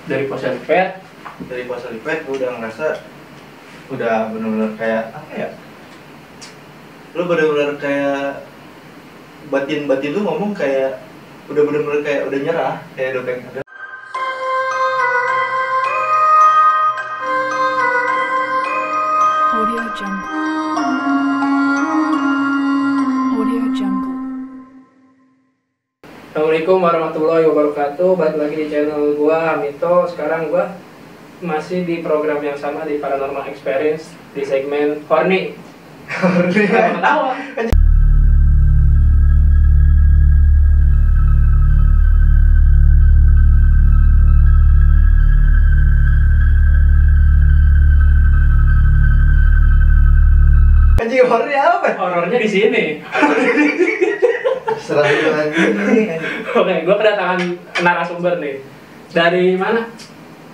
Dari pos helipad. Dari pos helipad gue udah ngerasa udah bener-bener kayak apa ya, lu bener-bener kayak batin lu ngomong kayak udah bener-bener kayak udah nyerah, kayak udah pengen. Audio Jungle. Audio Jungle. Assalamualaikum warahmatullahi wabarakatuh. Balik lagi di channel gua Hamito. Sekarang gua masih di program yang sama di Paranormal Experience di segmen Horny. Ketawa. Anjing, horornya apa? Horornya di sini. Serang ini. Oke, gua kedatangan narasumber nih. Dari mana?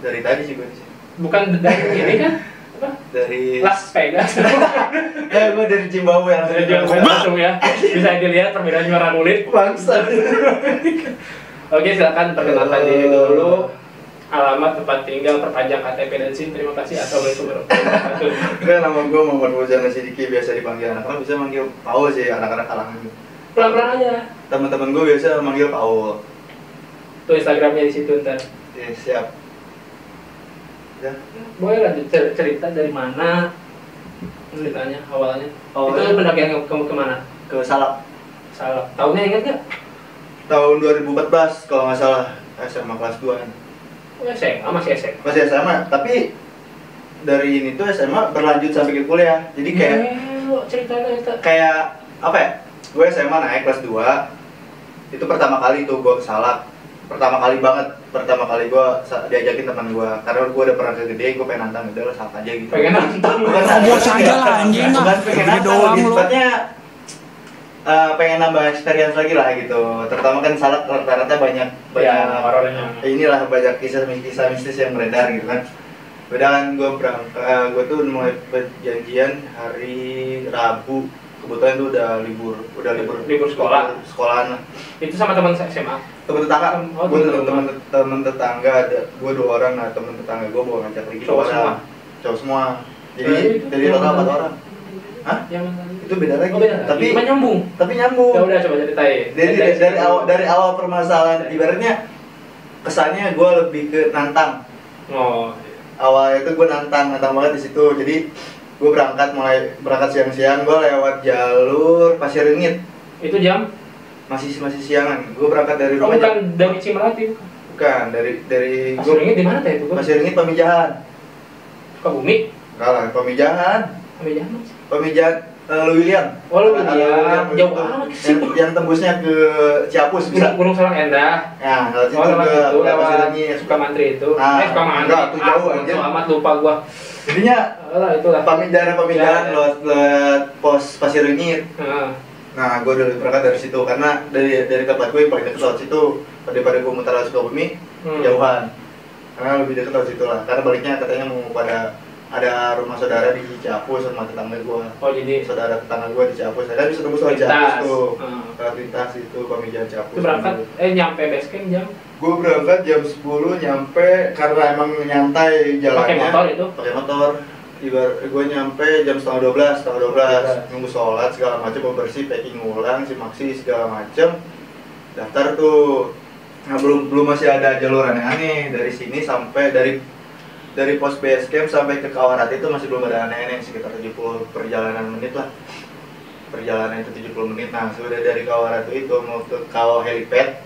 Dari tadi sih gue di sini. Bukan dari ini kan? Apa? Dari Las Vegas. gue dari Zimbabwe yang Dari Jawa langsung ya. Bisa dilihat perbedaan warna kulit. bangsa. Oke, silakan perkenalkan diri dulu. Alamat, tempat tinggal, perpanjang KTP dan SIM. Terima kasih. Assalamualaikum warahmatullahi wabarakatuh. Gue nama gue Muhammad Muzana Sidiki, biasa dipanggil anak-anak bisa manggil Paul sih, anak-anak kalangan. Pelan-pelan aja. Teman-teman gue biasa manggil Paul. Tuh Instagramnya di situ ntar. Ya, siap. Ya. Boleh lanjut cerita dari mana ceritanya awalnya? Awalnya- Itu pendakian kamu kemana? Ke Salak Salah. Tahunnya ingat nggak? tahun 2014 kalau nggak salah, SMA kelas 2 kan. Oh, SMA, masih SMA. Masih SMA, tapi dari ini tuh SMA berlanjut sampai ke kuliah. Jadi Ceritanya kayak apa ya? Gue SMA naik kelas 2. Itu pertama kali tuh gue ke Salak. Pertama kali gue diajakin teman gue, karena gue udah pernah ke Gede, gue pengen nantang, udah lo Salak aja gitu. pengen nonton. Bukan Bos aja lah, anjing, ah. Bukan pengen Gede nantang, doang lebih lo. tepatnya pengen nambah experience lagi lah gitu. Terutama kan Salak rata-rata banyak Ya, horornya. inilah banyak kisah mistis yang beredar gitu kan. Beda kan gue tuh mulai perjanjian hari Rabu. Kebetulan tuh udah libur Libur sekolah. sekolahan lah. Itu sama teman SMA. Temen tetangga, Oh, gue temen temen tetangga ada, gue 2 orang, nah temen tetangga gue bawa ngajak lagi 2 Cowok orang. semua? Cowok semua. Itu Jadi yang total 4 mana? orang. Hah? Yang mana? Itu beda lagi. Oh, beda. Tapi Cuma nyambung. nyambung. Ya udah coba ceritain. Dari awal permasalahan, ibaratnya kesannya gue lebih ke nantang. Oh. Awalnya itu gue nantang banget di situ. Jadi gue berangkat siang-siang, gue lewat jalur Pasir Ringit. Itu jam? Masih siangan. Gue berangkat dari Oh, rumah. bukan dari Cimelati. Bukan, dari Pasir Ringit di mana teh itu? Pasir Ringit Pamijahan. Sukabumi. Enggak lah, Pamijahan. Sampai jam. Pamijahan Lewilian. Oh, Lewilian. Jauh amat sih. Yang tembusnya ke Ciapus bisa. Gunung Salang Endah. Nah, lewat situ Oh, lewat ke itu, Pasir lewat Ringit. Sukamantri itu. Ah, Sukamantri. enggak, itu jauh, Ah, anjir. bodo amat lupa gua. Jadinya Alah, itulah. Pamijahan Ya. lewat pos Pasir Ringit. Heeh. Nah, gue udah berangkat dari situ karena dari tempat gue yang paling dekat lewat situ, daripada gue muter lewat Sukabumi, jauhan. Karena lebih dekat lewat situ lah. Karena baliknya katanya mau pada ada rumah saudara di Ciapus sama tetangga gue. Oh, jadi Saudara tetangga gue di Ciapus. Kan bisa tembus lewat lintas. Ciapus tuh. Heeh. Lewat lintas itu Pamijahan Ciapus. Itu berangkat nyampe base camp jam Gue berangkat jam 10 nyampe karena emang nyantai jalannya. pakai motor itu. Pakai motor. Gue nyampe jam setengah 12 nunggu sholat segala macam, bersih, packing ulang, si maksi segala macam, daftar tuh. Nah, belum masih ada jalur aneh-aneh dari sini sampai dari pos base camp sampai ke Kawarati itu masih belum ada aneh-aneh, sekitar 70 perjalanan menit lah. Perjalanan itu 70 menit. Nah, sudah dari Kawarati itu mau ke Kawah Helipad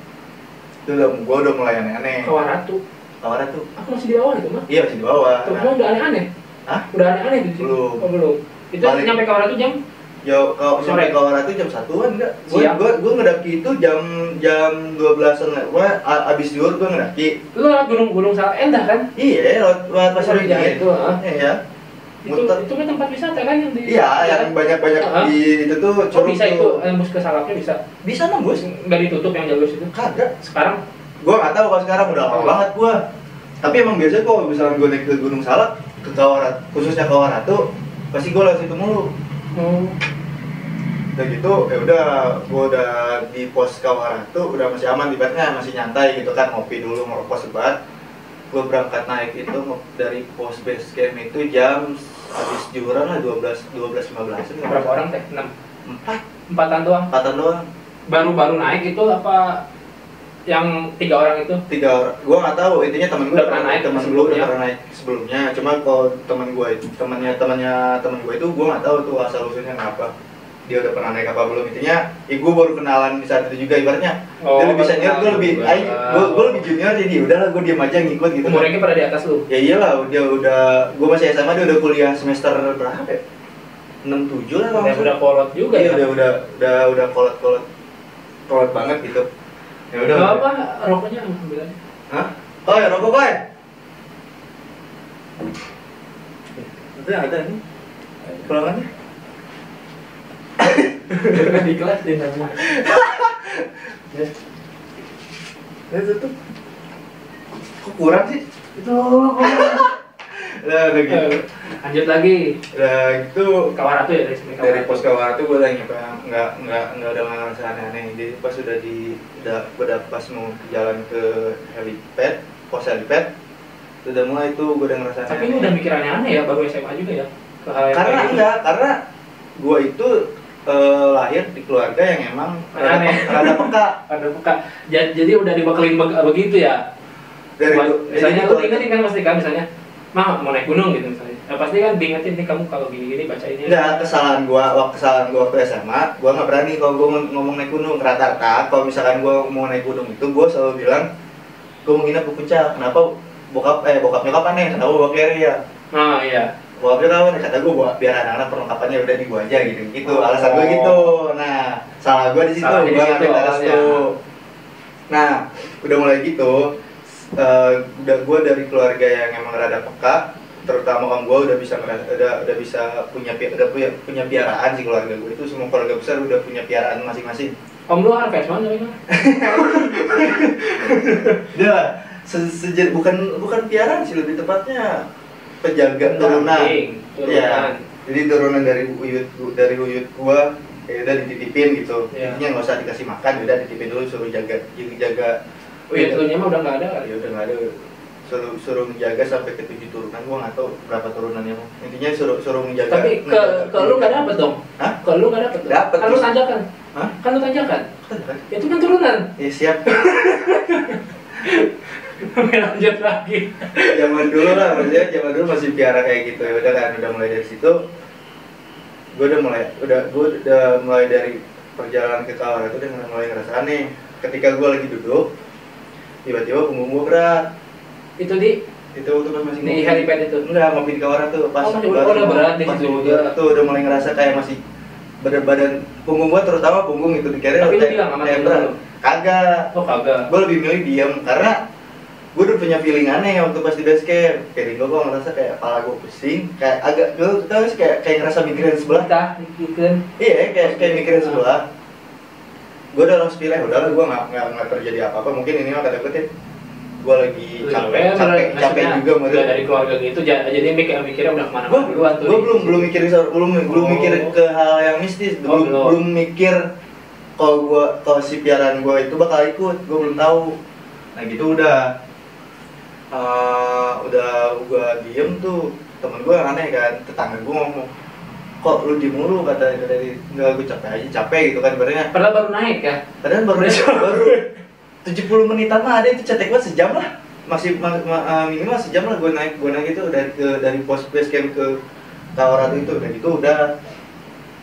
itu gue udah mulai aneh-aneh. Kawaratu. Kawarati. Aku masih di bawah itu mah. Iya, masih di bawah. Terus Nah, udah aneh-aneh. Hah? Udah aneh-aneh di situ. Belum. Oh, belum. Itu Balik. nyampe Kawaratu jam kalau sampai Kawarati jam 1-an enggak? Siang. Gue ngedaki itu jam 12-an lah. Gue abis zuhur gue ngedaki. itu lewat gunung Salang Endah kan? Iya, lewat Pasir Pamijahan Ringit. itu, ah. Iya. Muter. Itu kan tempat wisata kan yang di Iya, yang banyak-banyak di itu tuh Oh, curug bisa itu tuh. nembus ke Salaknya bisa. Bisa nembus? Nggak ditutup yang jalur situ. Kagak. Sekarang Gue nggak tahu kalau sekarang udah lama banget gue. Tapi emang biasanya kalau misalnya gue naik ke Gunung Salak, ke Kawaratu, khususnya Kawaratu, pasti gue lewat situ mulu. Udah gitu, ya udah, gue udah di pos Kawaratu, udah masih aman, ibaratnya masih nyantai gitu kan, ngopi dulu, ngerokok sebat. gue berangkat naik itu dari pos base camp itu jam habis juhuran lah 12:15. Berapa orang teh? 6. Empat. Empatan doang. Baru-baru naik itu apa yang 3 orang itu? 3 orang. Gue nggak tahu. Intinya temen gue Udah pernah naik temen gue sebelumnya? udah pernah naik sebelumnya. Cuma kalau temen gue itu temen gue itu gue nggak tahu tuh asal usulnya ngapa. Dia udah pernah naik apa belum, intinya gue baru kenalan di saat itu juga ibaratnya. Dia lebih senior, gue lebih junior, jadi udahlah gue diam aja ngikut gitu. Umurnya pada di atas lu? Ya iyalah, dia udah, gue masih SMA, dia udah kuliah semester berapa ya? 6-7 lah kalau Udah kolot juga ya. ya? Udah kolot banget gitu. Ya udah. Gak apa, rokoknya ambil aja. Hah? Oh ya rokok boy. Ada nih. Pulangannya. Di kelas dia namanya. Ya tutup. Kok kurang sih? Itu udah gitu. Lanjut lagi. Udah gitu Kawaratu ya dari pos Kawaratu gue udah nyampe nggak udah ngerasa aneh-aneh. Jadi pas udah pas mau jalan ke helipad, pos helipad, udah mulai tuh gue udah ngerasa aneh. Tapi lu udah mikir aneh-aneh ya baru SMA juga ya? Karena gue itu lahir di keluarga yang emang aneh. rada peka. Ada buka. Jadi udah dibekelin begitu ya? Misalnya lu ingetin kan pasti kan misalnya, "Ma, mau naik gunung" gitu misalnya. Pasti kan diingetin nih kamu kalau gini-gini baca ini. Enggak, kesalahan gua waktu SMA, gua nggak berani kalau gua ngomong naik gunung. Rata-rata kalau misalkan gua mau naik gunung itu gua selalu bilang gua mau nginep di puncak. Kenapa bokap nyokap aneh? Kenapa bawa carry ya? Ah iya. Bokapnya tahu, kata gua biar anak-anak perlengkapannya udah di gua aja gitu. Alasan gua gitu. Nah, salah gua di situ, gua ngambil alas tuh. Nah, udah mulai gitu. Udah gue dari keluarga yang emang rada peka, terutama om gue udah bisa punya piaraan sih. Keluarga gue itu semua keluarga besar udah punya piaraan masing-masing. Om lu harvest mana kan? Dia bukan piaraan sih, lebih tepatnya penjaga turunan. Ya, jadi turunan dari uyut gua ya udah dititipin gitu. Intinya nggak usah dikasih makan, udah dititipin dulu, suruh jaga. Uyut lu nya mah udah nggak ada kali. Ya udah nggak ada. Suruh menjaga sampai ke 7 turunan. Gua nggak tahu berapa turunannya. Intinya suruh menjaga. Tapi ke lu nggak dapet dong? Hah? Ke lu nggak dapet dong? Dapet. Kan lu tanjakan. Hah? Kan lu tanjakan. Itu kan turunan. Ya siap. Lanjut lagi. Zaman dulu masih piara kayak gitu. Ya udah kan, udah mulai dari situ. Gue udah mulai dari perjalanan ke Kawaratu itu udah mulai ngerasa aneh. Ketika gue lagi duduk, tiba-tiba punggung gue berat. Itu waktu pas masih di helipad itu? Enggak, ngopi di Kawaratu pas udah berat di situ juga. Tuh udah mulai ngerasa kayak masih badan punggung gue, terutama punggung itu dikira tapi lu bilang sama temen lu? Kagak. Oh kagak. Gue lebih milih diem karena gue udah punya feeling aneh waktu pas di base camp. Kayak gue ngerasa kayak kepala gue pusing, kayak agak gue tau sih kayak ngerasa mikirin sebelah. Iya, kayak mikirin sebelah. Gue udah langsung pilih, udahlah gue nggak terjadi apa-apa. Mungkin ini mah kata gue gue lagi capek juga udah dari keluarga gitu, jadi mikirnya udah kemana duluan tuh. Gue belum mikir ke hal yang mistis, belum mikir kalau si piaraan gue itu bakal ikut, gue belum tahu. Nah gitu udah gue diem tuh, temen gue aneh kan, tetangga gue ngomong, kok lu diem mulu, kata dari nggak, gue capek gitu kan sebenarnya. Padahal baru naik ya? Padahal baru 70 menitan mah ada, itu cetek banget, sejam lah, masih minimal sejam lah gue naik itu dari pos base camp ke Kawaratu itu. Dan itu udah,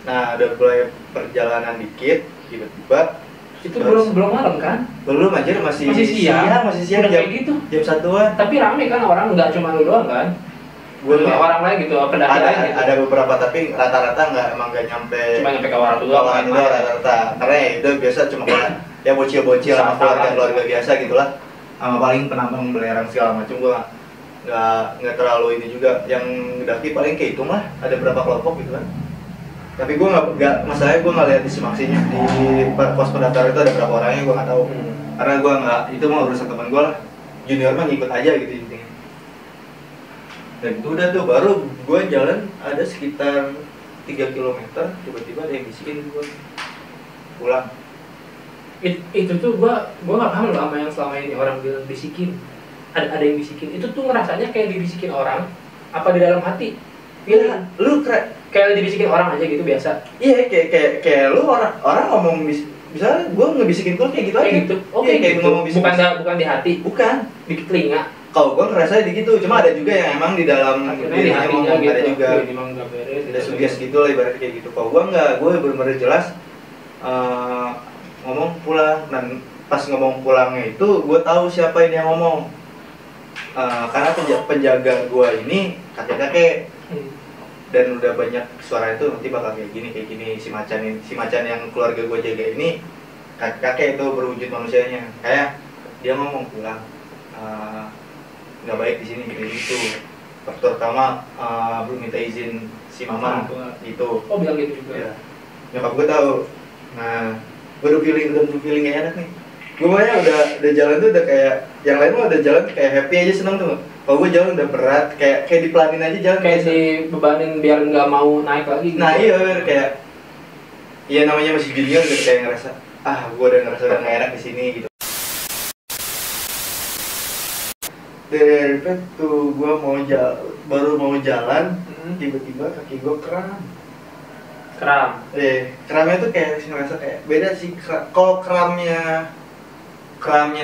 nah udah mulai perjalanan dikit, tiba-tiba itu belum malam kan? Belum aja, masih siang udah jam, kayak gitu. Jam 1-an. Tapi rame kan orang, nggak cuma lu doang kan? Orang lain gitu, pendaki lain gitu. Ada beberapa, tapi rata-rata nggak nyampe. Cuma nyampe Kawaratu doang. Rata-rata. Karena ya itu biasa cuma ya bocil-bocil sama keluarga biasa gitulah. Sama paling penambang belerang segala macam. Gua nggak terlalu ini juga. Yang daki paling kehitung lah. Ada berapa kelompok gitu kan. Tapi gue nggak masalahnya, gue nggak lihat isi maksinya di pos pendaftaran itu ada berapa orangnya, gue nggak tahu. Karena gue nggak, itu mah urusan teman gue lah, junior mah ngikut aja gitu intinya. Dan itu udah tuh, baru gue jalan ada sekitar 3 km, tiba-tiba ada yang bisikin gue pulang. Itu tuh gue nggak paham loh sama yang selama ini orang bilang bisikin. ada yang bisikin, itu tuh ngerasanya kayak dibisikin orang apa di dalam hati. Iya, Lu kayak dibisikin orang aja gitu biasa. iya kayak lu orang ngomong misalnya gue ngebisikin lu kayak gitu aja. Kayak gitu. Oke, Iya, kayak gitu. ngomong bisik. Bukan di hati, Bukan. di telinga. Kalau gue ngerasa di gitu, cuma ada juga yang emang di dalam Akhirnya di dirinya hatinya ngomong, gitu. ada juga. Wih, emang nggak beres. Ada suges gitu lah ibaratnya kayak gitu. Kalau gue enggak, gue benar-benar jelas ngomong pulang, dan pas ngomong pulangnya itu gue tahu siapa ini yang ngomong. Karena penjaga gue ini kakek-kakek dan udah banyak suara itu nanti bakal kayak gini si macan yang keluarga gue jaga ini kakek itu berwujud manusianya, kayak dia ngomong pulang nggak baik di sini gitu. Terutama belum minta izin si mama gitu. Oh, bilang gitu juga. Ya. Nyokap gue tahu. Nah, gue udah feeling gak enak nih. Gue makanya udah jalan tuh udah kayak yang lain mah udah jalan kayak happy aja, seneng tuh. Kalau gue jalan udah berat, kayak dipelanin aja jalan. Kayak dibebanin biar nggak mau naik lagi. Gitu. Nah iya kayak, iya namanya masih junior gitu, kayak ngerasa gue udah ngerasa udah gak enak di sini gitu. Dari tuh gue baru mau jalan, tiba-tiba kaki gue kram. Kramnya tuh kayak ngerasa kayak beda sih. Kalau kramnya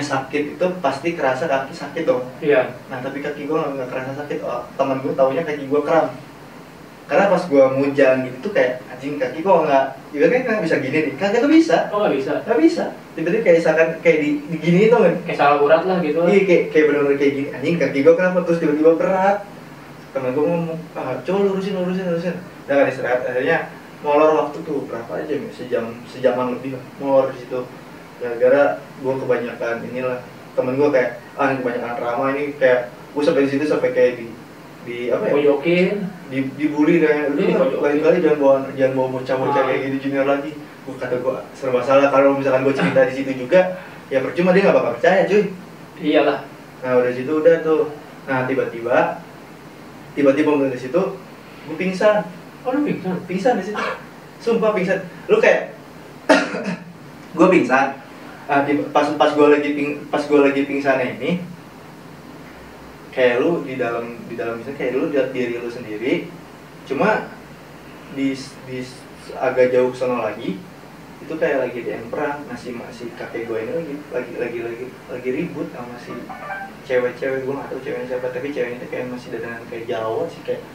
sakit itu pasti kerasa kaki sakit dong. Iya. Nah tapi kaki gue nggak kerasa sakit. Temen gue taunya kaki gue kram. Karena pas gue mau jalan gitu tuh kayak anjing kaki kok nggak, ibaratnya kan bisa gini nih, kaki tuh bisa. Oh nggak bisa? Nggak bisa. Tiba-tiba kayak misalkan kayak di gini tuh kan. Kayak salah urat lah gitu. Iya kayak benar-benar kayak gini. Anjing kaki gue kenapa terus tiba-tiba berat. Temen gue ngomong, coba lurusin. Udah kan istirahat. Akhirnya molor waktu tuh berapa aja nih, sejaman lebih lah molor di situ. Gara-gara gue kebanyakan inilah, temen gue kayak ini kebanyakan drama ini, kayak gue sampai di situ sampai kayak di apa ya? Pojokin. Dibully dan lain kali jangan bawa bocah-bocah kayak gitu junior lagi. Gue kata gue serba salah, kalau misalkan gue cerita di situ juga ya percuma, dia nggak bakal percaya cuy. Iyalah. Nah udah situ udah tuh. Nah tiba-tiba mulai dari situ gue pingsan. Oh lu pingsan? Pingsan di situ. Sumpah pingsan. Lu kayak gue pingsan. Pas gue lagi pingsan ini, kayak lu di dalam misalnya kayak lu lihat diri lu sendiri, cuma di agak jauh sana lagi itu kayak lagi di perang. Masih kakek gue ini lagi ribut sama si cewek-cewek. Gue nggak tahu ceweknya siapa, tapi ceweknya itu kayak masih dandan kayak Jawa sih, kayak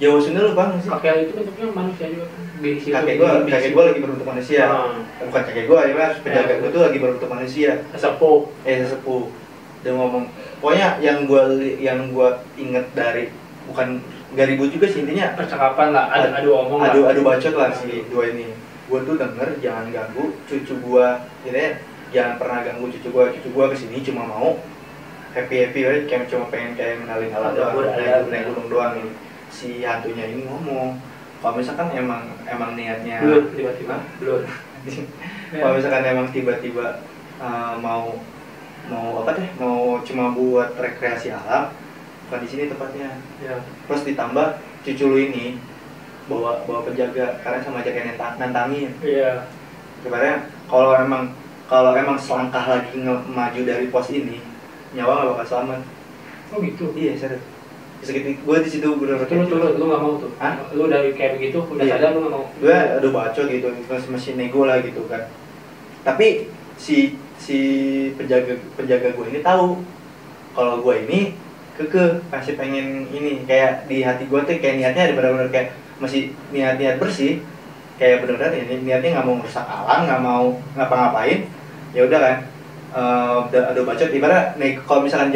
Jawa Sunda. Lu paham sih? Kakek itu bentuknya manusia juga. Kakek gue lagi berbentuk manusia. Bukan kakek gue, ya mas. Penjaga gue tuh lagi berbentuk manusia. Sesepuh. Dia ngomong, pokoknya yang gue inget dari, bukan gak ribut juga sih, intinya percakapan lah, adu omong lah. Adu bacot lah si dua ini. Gue tuh denger jangan ganggu cucu gue, jangan pernah ganggu cucu gue kesini cuma mau happy kayak cuma pengen kayak mengenalin alat doang, naik gunung doang ini. Si hantunya ini ngomong, kalau misalkan emang niatnya belum tiba-tiba kalau misalkan emang tiba-tiba mau cuma buat rekreasi alam, bukan di sini tempatnya. Ya. Terus ditambah cucu lu ini bawa penjaga, karena sama aja kayak nantangin. Iya. Sebenarnya kalau emang selangkah lagi maju dari pos ini, nyawa nggak bakal selamat. Oh gitu. Iya serius. Segitu gue di situ bener-bener. Lu nggak mau tuh? Hah? Lu dari kayak begitu udah sadar lu nggak mau? Gue aduh baco gitu, masih nego lah gitu kan. Tapi si penjaga gue ini tahu kalau gue ini masih pengen ini, kayak di hati gue tuh kayak niatnya ada benar-benar kayak masih niat bersih, kayak benar-benar ini niatnya nggak mau merusak alam, nggak mau ngapa-ngapain. Ya udah kan, ada bacot ibarat kalau misalkan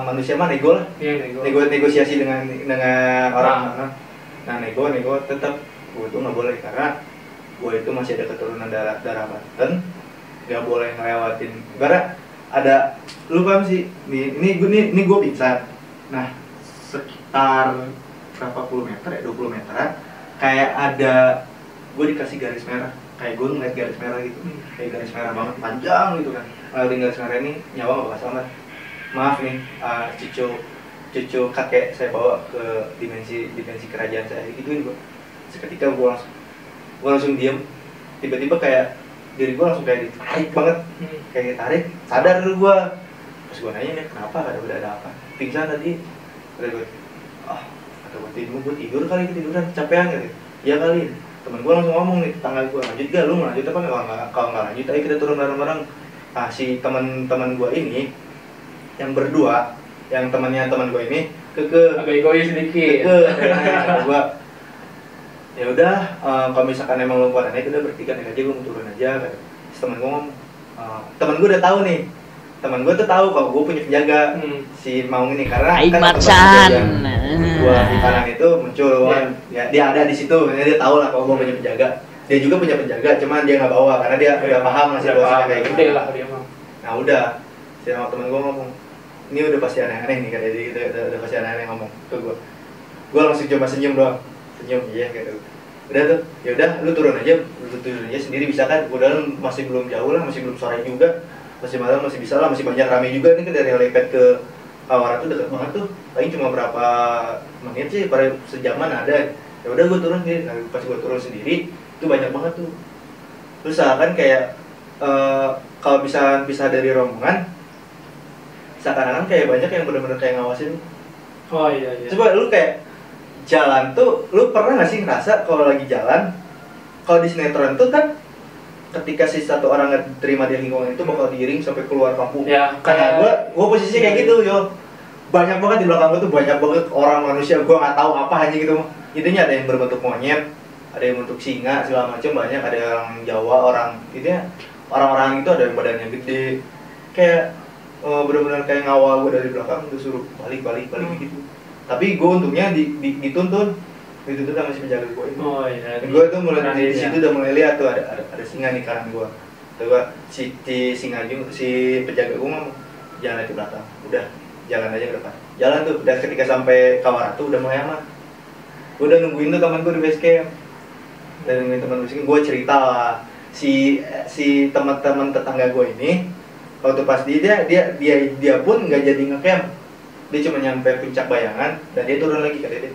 manusia mah nego lah. Iya, negosiasi dengan orang. Nah nego tetap gue tuh nggak boleh, karena gue itu masih ada keturunan darah Banten, nggak boleh ngelewatin. Ibarat ada, lu paham sih, ini gue pingsan. Nah sekitar berapa puluh meter ya, 20 meteran, kayak ada, gue dikasih garis merah, kayak gue ngeliat garis merah gitu, kayak garis merah banget panjang gitu kan. Ngeliatin garis merah ini, nyawa gak bakal selamat. Maaf nih, cucu kakek saya bawa ke dimensi kerajaan saya, gituin gue. Seketika gue langsung diem, tiba-tiba kayak diri gue langsung kayak ditarik banget, kayak ditarik, sadar dulu gue. Pas gue nanya nih kenapa, udah ada apa, pingsan tadi. Kata gue, kata gue tidur kali, ketiduran, capean gitu. Iya kali. Temen gue langsung ngomong nih, tetangga gue, lanjut gak, lu mau lanjut apa nggak? Kalau nggak lanjut, ayo kita turun bareng-bareng. Nah si teman gue ini, yang berdua, yang temannya teman gue ini, agak egois sedikit. Kata gue, ya udah, kalau misalkan emang lu kuat naik, udah bertiga naik aja, gue mau turun aja. Kata si temen gue ngomong, temen gue udah tahu nih. Teman gue tuh tahu kalau gue punya penjaga si Maung ini karena kan Macan. Gue di kanan itu muncul kan, ya dia ada di situ, dia tahu lah kalau gue punya penjaga. Dia juga punya penjaga, cuman dia nggak bawa karena dia udah paham lah situasinya kayak gitu. Lah dia mah. Nah udah, si teman gue ngomong, ini udah pasti aneh-aneh nih katanya dia, udah pasti aneh-aneh ngomong ke gue. Gue langsung cuma senyum doang, senyum iya gitu. Udah tuh, ya udah lu turun aja sendiri bisa kan? Udah masih belum jauh lah, masih belum sore juga. Masih malam, masih bisa lah, masih banyak rame juga nih kan dari Helipad ke Kawara tuh dekat banget tuh, paling cuma berapa menit sih, pada sejaman ada. Ya udah gue turun sendiri, nah, pas gue turun sendiri itu banyak banget tuh. Terus kan kayak kalau bisa dari rombongan, seakan-akan kayak banyak yang benar-benar kayak ngawasin. Oh iya. Coba lu kayak jalan tuh, lu pernah nggak sih ngerasa kalau lagi jalan, kalau di sinetron tuh kan ketika si satu orang nggak terima di lingkungan itu bakal diiring sampai keluar kampung. Ya, kayak gue posisinya kayak gitu, yo. Banyak banget di belakang gue tuh, banyak banget orang manusia, gue nggak tahu apa aja gitu. Intinya ada yang berbentuk monyet, ada yang bentuk singa segala macam, banyak. Ada orang Jawa, orang-orang itu ada yang badannya gede, kayak benar-benar kayak ngawal gue dari belakang, udah suruh balik gitu. Tapi gue untungnya dituntun sama si penjaga gue ini. Oh iya. Gue tuh mulai di situ udah mulai lihat tuh ada singa di kanan gue. Tuh si singa juga, si penjaga gue ngomong jangan di belakang, udah jalan aja ke depan. Jalan tuh, dan ketika sampai Kawara tuh udah mulai aman. Gue udah nungguin tuh teman gue di base camp. Dan nungguin teman gue gue cerita lah si teman-teman tetangga gue ini. Waktu pas dia pun nggak jadi ngecamp. Dia cuma nyampe puncak Bayangan dan dia turun lagi katanya.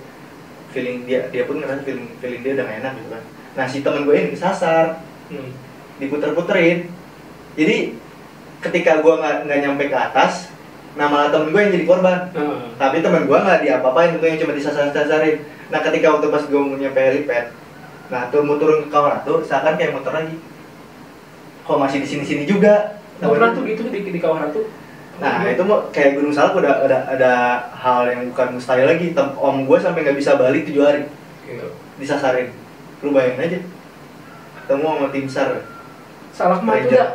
Feeling dia pun ngerasa feeling dia udah gak enak gitu kan. Nah si teman gue ini kesasar, diputer-puterin. Jadi ketika gue nggak nyampe ke atas, nah malah temen gue yang jadi korban. Tapi teman gue nggak diapa-apain, itu yang cuma disasar-sasarin. Nah ketika waktu pas gue mau nyampe helipad, nah tuh mau turun ke Kawara tuh seakan kayak muter lagi. Kok masih di sini juga? Muter tuh gitu di Kawara tuh. Nah itu mau kayak Gunung Salak udah ada hal yang bukan mustahil lagi. Om gue sampai nggak bisa balik 7 hari gitu. Disasarin. Lu bayangin aja ketemu sama tim SAR. Salak mah itu ya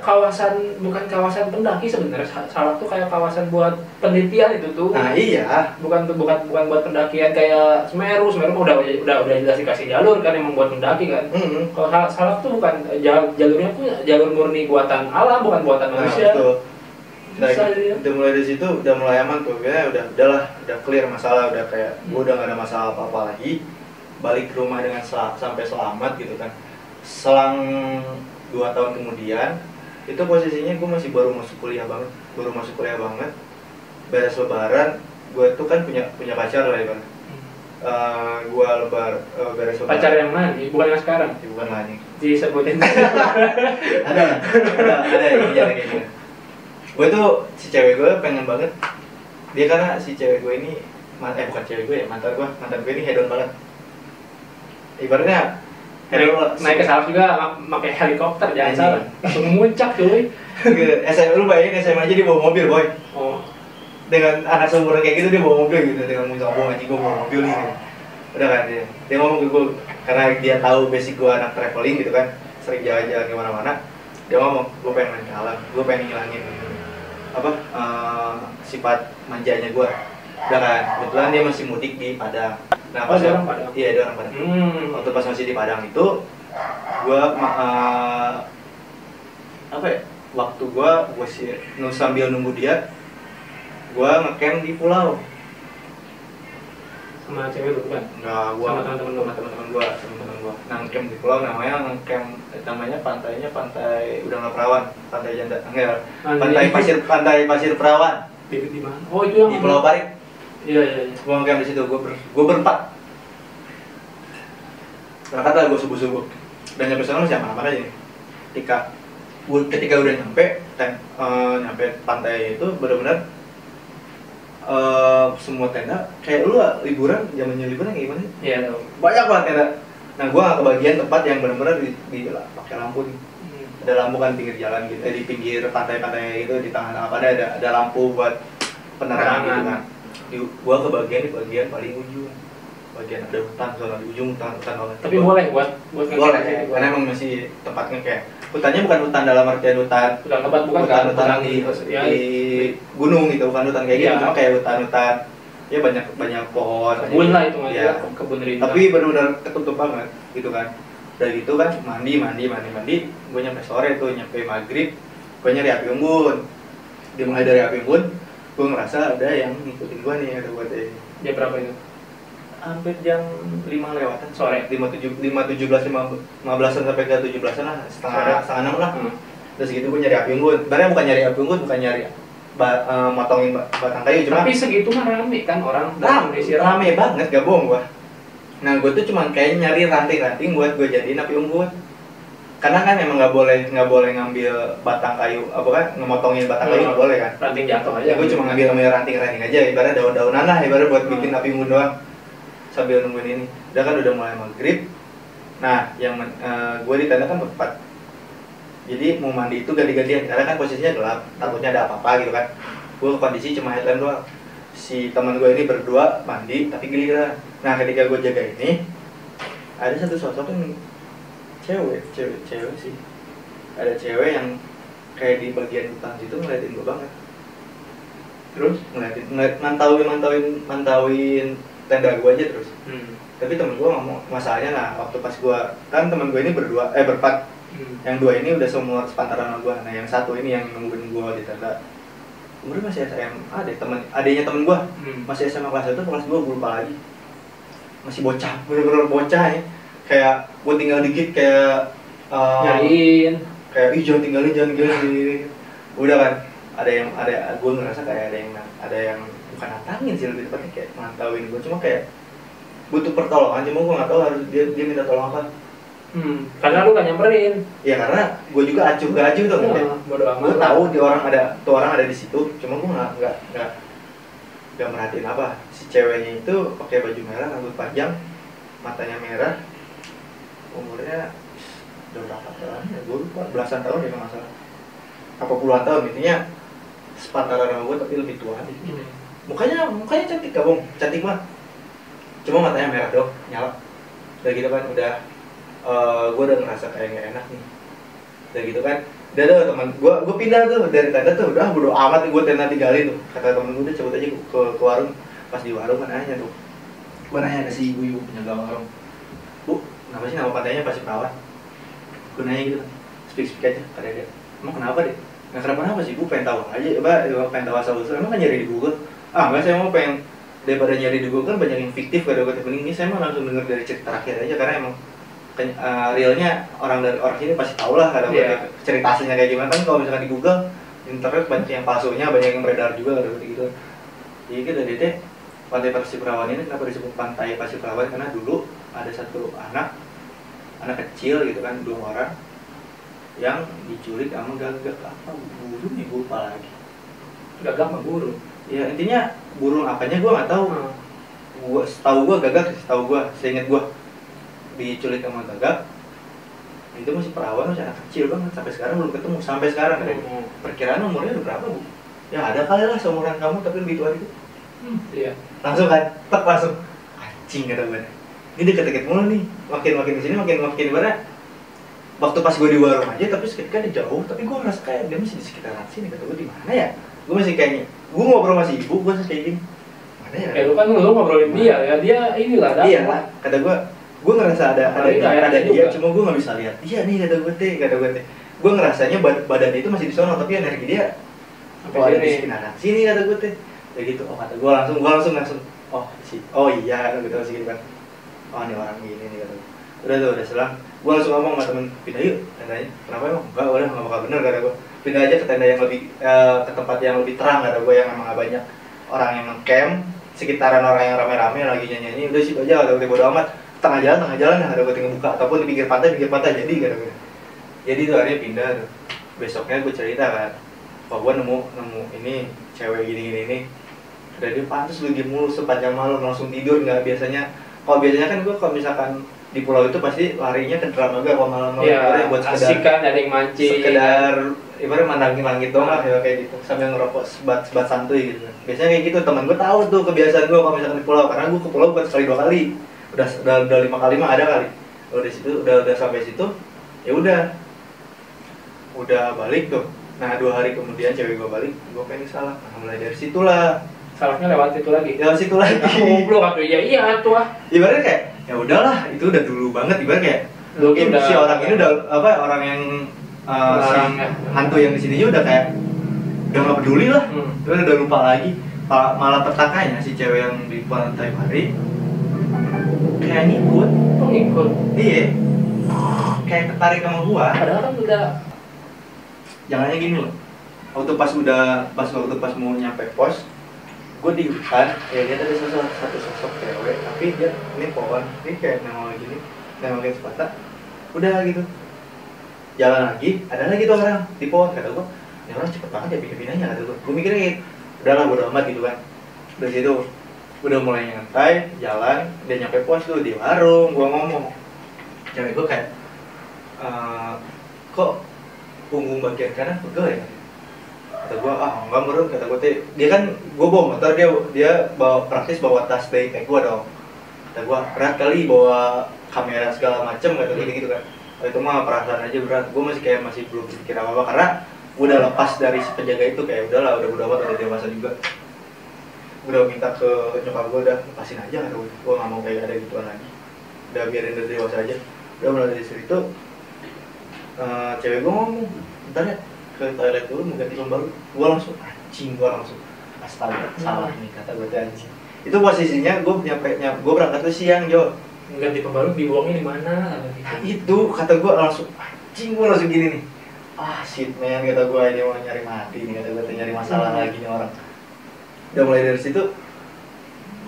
bukan kawasan pendaki sebenarnya. Salak tuh kayak kawasan buat penelitian itu tuh. Nah iya. Bukan buat pendakian kayak Semeru udah jelas dikasih jalur kan emang buat pendaki kan. Kalau Salak tuh bukan jalurnya tuh jalur murni buatan alam, bukan buatan manusia. Betul. Nah, udah mulai dari situ udah mulai aman tuh, ya udah clear masalah, udah kayak gue udah gak ada masalah apa-apa lagi, balik ke rumah dengan sampai selamat gitu kan. Selang 2 tahun kemudian itu posisinya gue masih baru masuk kuliah banget, beres lebaran gue tuh kan punya pacar lah ya kan. Gue beres lebaran. Pacar yang mana? Bukan yang sekarang? Bukan lagi. Disebutin. ada yang kayak gini. Gue tuh si cewek gue pengen banget dia, karena si cewek gue ini bukan cewek gue ya, mantan gue ini hedon banget. Ibaratnya naik ke Salak juga pakai helikopter, jangan salah, langsung muncak cuy. SMA lu bayangin SMA aja dia bawa mobil boy. Oh. Dengan anak seumuran kayak gitu dia bawa mobil gitu, dengan ngomong aja gue bawa mobil nih gitu. Udah kan dia ngomong ke gue karena dia tahu basic gue anak traveling gitu kan, sering jalan-jalan kemana-mana. Dia ngomong gue pengen main ke alam, gue pengen ngilangin sifat manjanya gue. Udah kan, kebetulan dia masih mudik di Padang. Nah, pas dia orang Padang? Iya, dia orang Padang. Waktu pas masih di Padang itu, gue waktu gue sih sambil nunggu dia, gue ngecamp di pulau. Sama cewek lu kan? Enggak, gue sama teman-teman gue. Nah, ngecamp di pulau namanya pantai Udang Perawan, pantai Janda. Enggak, pantai Pasir Perawan. Di mana? Oh, itu yang di Pulau Parit. Iya. Gue ngecamp di situ, gue berempat. Berangkat lah gue subuh-subuh. Dan nyampe sana masih aman-aman aja nih. Ketika udah nyampe pantai itu benar-benar semua tenda kayak lu liburan, zamannya liburan kayak gimana sih? Iya tahu. Banyak banget tenda. Nah gua nggak kebagian tempat yang benar-benar di pakai lampu nih. Ada lampu kan pinggir jalan gitu, di pinggir pantai-pantai gitu, di tengah apa ada lampu buat penerangan gitu kan. Gua kebagian di bagian paling ujung, bagian ada hutan, soalnya di ujung hutan banget. Tapi boleh buat boleh, karena emang masih tempatnya kayak hutannya bukan hutan dalam artian hutan lebat, bukan hutan di gunung gitu, bukan hutan kayak gitu, cuma kayak hutan ya banyak pohon, kebun lah itu ya. Kebun rindang. Tapi benar-benar ketutup banget gitu kan. Udah gitu kan mandi, gue nyampe sore tuh, nyampe maghrib, gue nyari api unggun. Dimulai dari api unggun, gue ngerasa ada yang ngikutin gue nih, ada buat Jam berapa itu? hampir jam 5 lewatan sore, 15-an sampai ke 17-an lah, setengah 6 lah. Terus gitu gue nyari api unggun. Sebenarnya bukan nyari api unggun, bukan nyari motongin batang kayu, cuma tapi segitu mah rame kan orang rame banget, gak bohong gua. Nah gue tuh cuman kayak nyari ranting-ranting buat gue jadiin api unggun. Karena kan emang nggak boleh ngambil batang kayu, apa kan ngemotongin batang kayu nggak boleh kan. Ranting jatuh aja. Ya gue cuma ngambil ranting-ranting aja, ibarat daun-daunan lah, ibarat buat bikin api unggun doang. Sambil nungguin ini, udah kan udah mulai maghrib. Nah yang gue di tenda kan berempat. Jadi mau mandi itu ganti-gantian, karena kan posisinya gelap, takutnya ada apa-apa gitu kan. Gue kondisi cuma headlamp doang. Si teman gue ini berdua mandi tapi giliran. Nah ketika gue jaga ini, ada satu sosok yang cewek sih. Ada cewek yang kayak di bagian hutan situ ngeliatin gue banget. Terus mantauin tenda gue aja terus. Tapi temen gue ngomong, masalahnya nah waktu pas gue, kan temen gue ini berempat. Yang dua ini udah semua sepantaran sama gue. Nah yang satu ini yang nungguin gue di tenda, umurnya masih SMA deh, adanya temen gue masih SMA kelas 1, kelas 2 gue lupa lagi. Masih bocah, bener-bener bocah ya. Kayak gue tinggal dikit kayak nyariin, kayak jangan tinggalin udah kan, gue ngerasa kayak ada yang bukan nantangin sih, lebih tepatnya kayak mantauin gue, cuma kayak butuh pertolongan, cuma gue nggak tahu harus dia minta tolong apa. Karena lu gak nyamperin. Ya karena gue juga acuh tuh. Gue tahu orang ada di situ, cuma gue nggak merhatiin apa. Si ceweknya itu pakai baju merah, rambut panjang, matanya merah, umurnya udah berapa tahun ya? Gue lupa, belasan tahun ya kalau nggak salah. Apa puluhan tahun, intinya sepantaran sama gue tapi lebih tua nih. Mukanya cantik gak, cantik banget. Cuma matanya merah dong, nyala. Udah gitu kan, gue udah ngerasa kayak gak enak nih. Udah gitu kan, udah teman gue pindah tuh dari tenda tuh, udah bodo amat gue tenda tinggalin tuh. Kata temen gue udah cabut aja ke warung. Pas di warung kan nanya tuh, gue nanya ke si ibu penjaga warung, Bu, kenapa sih nama pantainya Pasir Perawan? Gue nanya gitu, speak aja, kata dia, emang kenapa deh? Nggak kenapa sih Bu, pengen tahu aja, pengen tahu asal usul, emang kan nyari di Google? Enggak, saya mau pengen, daripada nyari di Google kan banyak yang fiktif, kata-kata ini saya mau langsung denger dari cerita terakhir aja, karena emang realnya orang sini pasti tahu lah kada cerita aslinya kayak gimana. Kan kalau misalkan di Google internet banyak yang palsunya, banyak yang beredar juga kada gitu. Jadi kita dari Pantai Pasir Perawan ini kenapa disebut Pantai Pasir Perawan, karena dulu ada satu anak kecil gitu kan, 2 orang yang diculik sama gagak apa burung nih, gue lupa lagi. Gagak sama burung. Ya intinya burung apanya gue nggak tahu. Setahu gue gagak, seingat gue diculik sama gagak. Itu masih perawan, masih anak kecil banget, sampai sekarang belum ketemu sampai sekarang. Perkiraan umurnya udah berapa, Bu? Ya ada kali lah seumuran kamu tapi lebih tua itu. Iya. Langsung kan, langsung anjing kata gue. Ini deket-deket mulu nih, makin kesini makin ibarat. Waktu pas gue di warung aja, tapi seketika dia jauh, tapi gue ngerasa kayak dia masih di sekitaran sini. Kata gue di mana ya? Gue masih kayaknya, gue ngobrol sama si ibu, gue kayak gini. Mana ya? Kayak lu kan ngobrolin dia, ya dia inilah. Iya lah, kata gue ngerasa ada dia, cuma gue nggak bisa lihat. Iya nih kata gue teh. Gue ngerasanya badan itu masih di sono, tapi energi dia ada di sekitaran sini kata gue teh. Kayak gitu. Oh kata gue langsung. Oh iya kata gitu sih kan. Oh ini orang gini nih kata gue. Udah selang. Gue langsung ngomong sama temen, pindah yuk tendanya. Kenapa emang? Enggak, udah nggak bakal bener kata gue. Pindah aja ke tenda yang lebih ke tempat yang lebih terang kata gue, yang emang gak banyak orang yang camp, sekitaran orang yang rame-rame lagi nyanyi. Udah situ aja kata gue, bodo amat. Tengah jalan ada gue tinggal buka, ataupun di pinggir pantai jadi kata gue. Jadi tuh akhirnya pindah tuh. Besoknya gue cerita kan, gue nemu ini cewek gini udah dia pantas lu diem mulu sepanjang malam langsung tidur nggak biasanya. Kalau biasanya kan gue kalau misalkan di pulau itu pasti larinya ke dramaga kalau malam-malam Iya, buat asik kan, ada yang mancing. sekedar ibaratnya mandangin langit doang lah ya, kayak gitu sambil ngerokok sebat santuy gitu. Biasanya kayak gitu, teman gue tahu tuh kebiasaan gue kalau misalkan di pulau, karena gue ke pulau bukan sekali 2 kali, udah 5 kali mah ada kali. Kalau di situ udah sampai situ ya udah balik tuh. Nah 2 hari kemudian cewek gue balik, gue pengen salah. Nah, mulai dari situlah Salahnya lewat itu lagi. lewat situ lagi. Goblok atau iya tuh ah. Ibaratnya kayak ya udahlah, itu udah dulu banget. Ibaratnya kayak mungkin Udah- si orang ini udah apa, orang yang si Orang ya. hantu yang di sini udah kayak udah nggak peduli lah. Udah lupa lagi. Malah petakanya si cewek yang di pantai Mari kayak ngikut. Oh ngikut. Iya, kayak tertarik sama gua. Padahal kan udah Jangannya gini loh, waktu pas mau nyampe pos, gue di hutan, ya dia ada satu sosok cewek, tapi dia ini pohon, ini kayak nengolin sepatah, udah gitu, jalan lagi, ada lagi tuh orang di pohon, kata gue, ini orang cepet banget ya pindah-pindahnya, kata gue mikirnya kayak, udahlah bodo amat gitu kan, dari situ udah mulai nyantai, jalan, dia nyampe pos tuh di warung, gue ngomong, cewek gue kayak, kok punggung bagian kanan pegel ya? Kata gue, enggak menurut, kata gue, dia kan, gue bawa motor, dia praktis bawa tas backpack gue dong. Kata gue, berat kali bawa kamera segala macem, kata gue gitu kan. Itu mah perasaan aja berat, gue masih belum pikir apa-apa, karena udah lepas dari si penjaga itu, kayak udahlah, udah amat, udah dewasa juga. Udah minta ke nyokap gue, udah lepasin aja, kata gue gak mau kayak ada gituan lagi. Udah biarin udah dewasa aja. Udah mulai dari situ, cewek gue ngomong, bentar ya, ke toilet dulu mau ganti baru. Gue langsung astaga, salah nih kata gue, anjing. Itu posisinya gue gue berangkat tuh siang, Jo. ganti pembalut, dibuangnya di mana? Nah, itu kata gue langsung anjing, gue langsung gini nih. Shit man, kata gue, ini mau nyari mati nih, kata gue, nyari masalah lagi nih orang. Udah mulai dari situ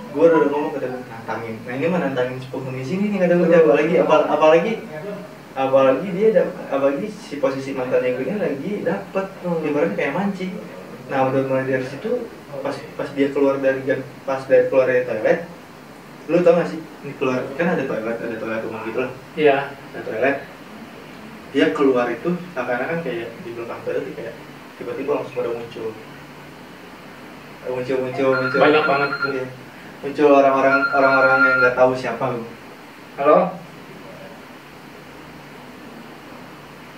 gue udah ngomong, kata gue, nantangin. Nah ini mah nantangin penghuni sini nih, kata gue, apalagi si posisi mantannya gue ini lagi dapet, ibaratnya kayak mancing. Nah udah mulai dari situ, pas dia keluar dari toilet, lu tau gak sih, ini keluar kan ada toilet umum gitu lah. Iya. Ada toilet, dia keluar itu seakan-akan kayak di belakang toilet itu kayak tiba-tiba langsung ada muncul Banyak banget tuh. Iya. Muncul orang-orang yang nggak tahu siapa lu. Halo?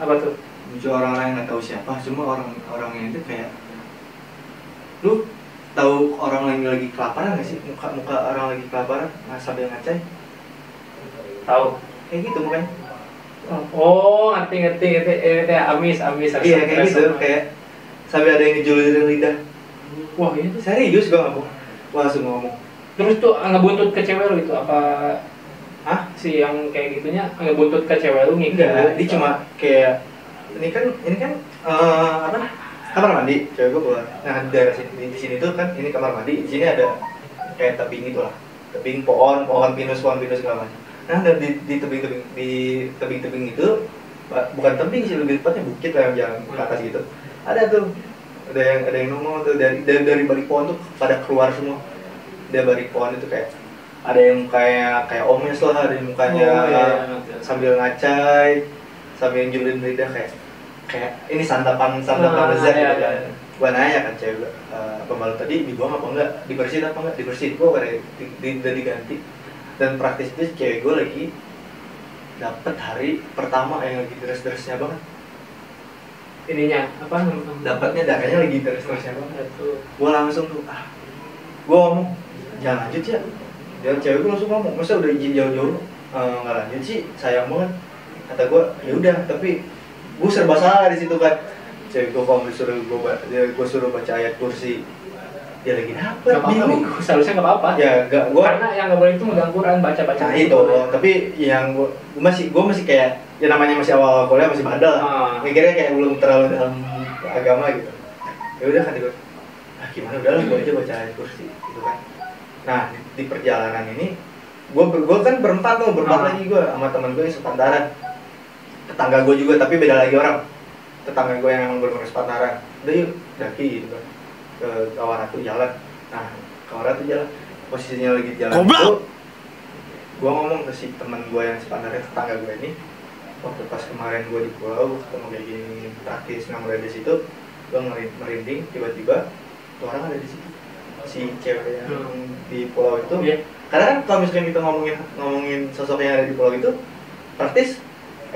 Apa tuh? Muncul orang-orang yang nggak tahu siapa, cuma orang yang itu kayak, lu tahu orang lagi kelaparan nggak sih, muka orang lagi kelaparan sambil ngacai, Tahu. kayak gitu mukanya. Oh, ngerti. Amis. Iya kayak gitu, kayak sambil ada yang ngejulurin lidah. Wah, itu Serius gue ngomong, gue langsung ngomong, terus tuh ngebuntut ke cewek lu itu apa? hah? Si yang kayak gitunya ngebuntut ke cewek lu ngikut? Enggak, dia cuma kayak ini kan kamar mandi, cewek gue keluar. Nah di daerah sini, di sini tuh kan ini kamar mandi, di sini ada kayak tebing itulah, tebing pohon pinus segala macam. Nah di tebing itu, bukan tebing sih, lebih tepatnya bukit lah yang jalan ke atas gitu. Ada tuh, ada yang ngomong tuh dari balik pohon tuh pada keluar semua. Dia balik pohon itu kayak ada yang kayak omes lah, ada yang mukanya sambil ngacai, sambil julin lidah kayak ini santapan lezat gitu kan. Gua nanya kan cewek, pembalut tadi dibuang apa enggak, dibersihin apa enggak, dibersihin. Gua udah diganti. Dan praktis itu cewek gua lagi dapet hari pertama yang lagi deres-deresnya banget. Ininya apa? Dapatnya darahnya lagi deres-deresnya banget. Gua langsung tuh gua ngomong, jangan lanjut ya. Dan cewek gue langsung ngomong, masa udah izin jauh-jauh nggak lanjut sih, sayang banget. Kata gue, ya udah, tapi gue serba salah di situ kan. Cewek gue kalau gue suruh baca ayat kursi, dia lagi dapet. Gak apa-apa, seharusnya nggak apa-apa. Ya gue karena yang nggak boleh itu megang Quran, baca. Nah itu, tapi yang gue masih kayak, ya namanya masih awal kuliah, masih bandel. Mikirnya kayak belum terlalu dalam agama gitu. Ya udah kata gue, gimana udahlah gue aja baca ayat kursi gitu kan. Nah di perjalanan ini gue kan berempat lagi gue sama teman gue yang sepantaran, tetangga gue juga tapi beda lagi orang, tetangga gue yang emang bener-bener sepantaran. Udah yuk daki gitu kan ke Kawaratu jalan. Nah Kaura tuh jalan, posisinya lagi jalan Goblok! itu gue ngomong ke si teman gue yang sebenarnya tetangga gue ini, waktu pas kemarin gue di pulau ketemu kayak gini praktis nggak di situ, gue merinding tiba-tiba tuh orang ada di situ, si cewek yang di pulau itu. Karena kan kalau misalnya kita ngomongin sosok yang ada di pulau itu praktis,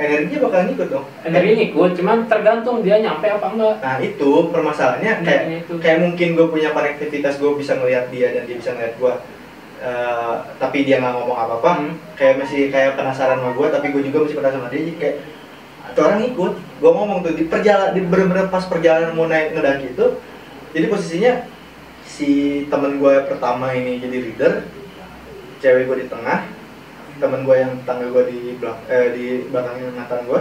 energinya bakalan ikut dong. Energinya ikut, cuman tergantung dia nyampe apa enggak. Nah itu permasalahannya, kayak mungkin gue punya konektivitas, gue bisa ngelihat dia dan dia bisa ngelihat gue, tapi dia nggak ngomong apa-apa. Kayak masih kayak penasaran sama gue, tapi gue juga masih penasaran sama dia. Jadi kayak tuh orang ikut. Gue ngomong tuh di bener-bener pas perjalanan mau naik ngedaki itu, jadi posisinya si temen gue pertama ini jadi leader, cewek gue di tengah, temen gue yang tetangga gue di belakangnya mantan gue.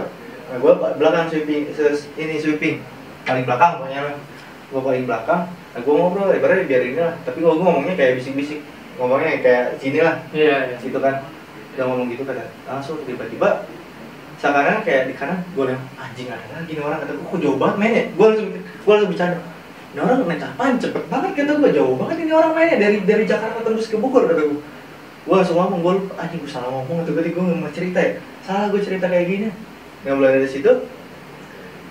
Nah gue belakang sweeping paling belakang pokoknya, gue paling belakang. Nah gue ngobrol, ibaratnya biarin lah, tapi kalau gue ngomongnya kayak bisik-bisik, ngomongnya kayak sini lah, situ kan, udah ngomong gitu kan, langsung tiba-tiba sekarang kayak di kanan gue bilang anjing ada lagi nih orang, kata gue kok jauh banget mainnya. Gue langsung bercanda, ini orang naik apaan cepet banget, kata gue jauh banget ini orang mainnya dari Jakarta terus ke Bogor, kata gue. Gue langsung ngomong, gue lupa, anjing gue salah ngomong, atau gue nggak mau cerita ya, salah gue cerita kayak gini. Nggak mulai dari situ,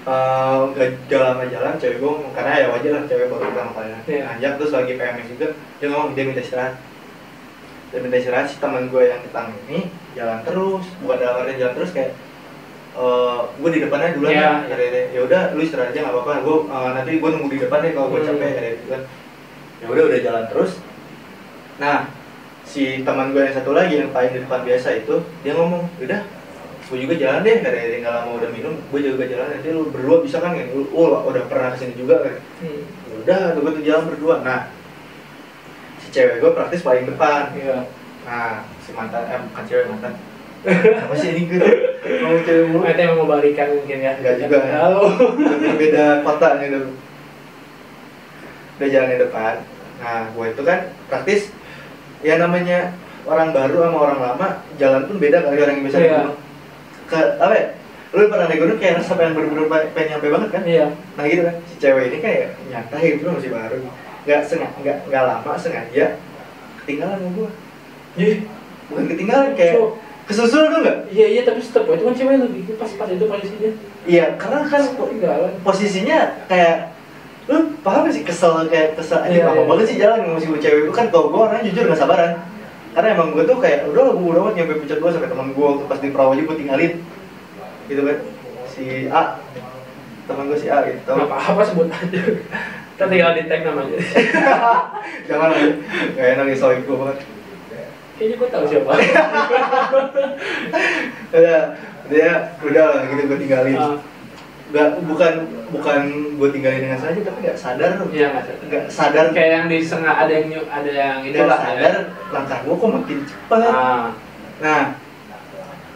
gak lama jalan, cewek gue, karena ya wajar lah cewek baru pertama kali nanjak, terus lagi PMS juga, dia ngomong dia minta istirahat. Si teman gue yang ketang ini jalan terus, bukan dalam artian jalan terus kayak gue di depannya duluan ya udah lu istirahat aja nggak apa-apa, gue nanti gue nunggu di depan deh kalau gue capek gitu kan. Ya udah jalan terus. Nah si teman gue yang satu lagi yang paling di depan biasa itu dia ngomong, udah gue juga jalan deh, karena dia nggak lama udah minum, gue juga jalan, nanti lu berdua bisa kan, lu udah pernah kesini juga kan. Udah gue tuh jalan berdua. Nah si cewek gue praktis paling depan. Nah si mantan, bukan cewek, mantan apa sih ini gue mau cewek mulu, itu emang mau balikan mungkin ya, nggak juga tahu. Beda kota gitu, udah jalan di depan. Nah gue itu kan praktis ya, namanya orang baru sama orang lama jalan pun beda kali, orang yang biasa ke apa ya, lu pernah naik gunung kayak rasa pengen bener-bener pengen nyampe banget kan. Nah gitu kan, si cewek ini kayak nyantai gitu, masih baru, nggak lama sengaja ketinggalan sama gue. Bukan ketinggalan, kayak kesusul tuh nggak? Iya tapi tetep itu kan cewek lebih pas itu posisinya. Iya karena kan posisinya kayak lu paham sih, kesel ini lama banget sih jalan sama si cewek itu kan. Kalau gue orangnya jujur nggak sabaran, karena emang gue tuh kayak udah banget nyampe puncak gue, sampai teman gue waktu pas di perahu aja gue tinggalin gitu kan, si A, teman gue si A gitu. Nggak apa-apa sebut aja, kita tinggal di tag namanya. Jangan aja, nggak enak nih soal gue banget. Kayaknya gue tahu siapa. Dia udah lah gitu gue tinggalin. Bukan gue tinggalin dengan sengaja, tapi nggak sadar. Nggak sadar kayak yang ada yang itu lah. Sadar langkah gue kok makin cepat. Nah